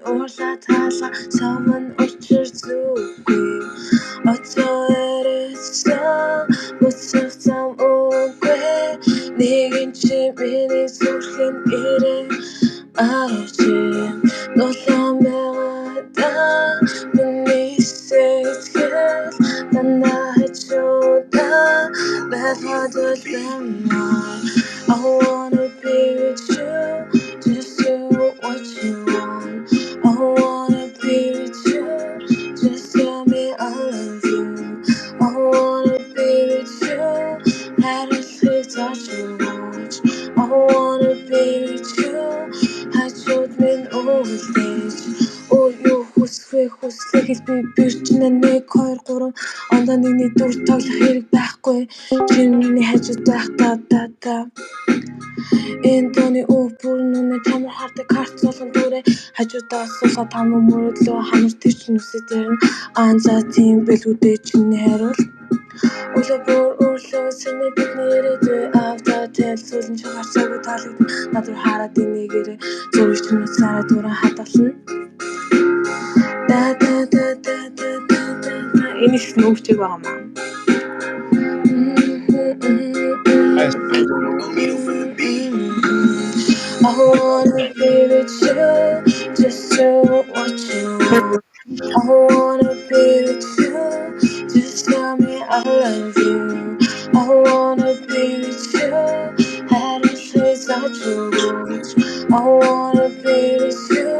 올라타서 섬은 옷을 두고 어쩌랬어 무섭삼 오괴 네긴 취미니 소린 이래 아우지 놀라매다 눈이 새게 난 나해줘다 매화들 뱀말 I wanna be with you just do what you want I wanna be with you just tell me I love you I wanna be with you let us live such a watch I wanna be with you хажууд минь өвлөж юу хүсвээ гэж би бирчнэ 1 2 3 ондоо нэгний дүр тоглох хэрэг байхгүй чи миний хажууд байх та энэ таны бүр нүнэ чамар хардаг карт болгон дүрээ хажуудаа суулаа там мөрөдлөө хамар тэр чинь үсээ дээр нь за тийм бэлгүүдээ чиний хариул Улабор сэнэ бидний ирээдүй автотел сүлэн чагарсаагүй таалагдана над руу хараад энийгээрээ зурж нүцаараа дуран хадгална энэ их нөвчөг байгаа маа I wanna be with you just do what you want I wanna be with you just tell me I love you I wanna be with you had a face such a watch I wanna be with you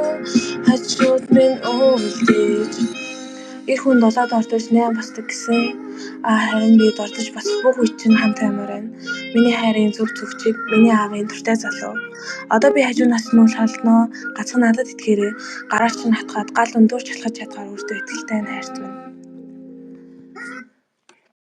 хажууд минь өвлөж Эр хүн 7 дортож 8 босдог гэсэн харин би дортож бас бүх үе чинь хамт аймаар байна. Миний хайрын зүг зүгчийг миний аавын дуртай залуу. Одоо би хажуунаас нь үл холноо гацхан надад итгээрэй. Гараар чинь хатгаад гал өндөр чалхаж чадгаар өөртөө итгэлтэй найрт минь.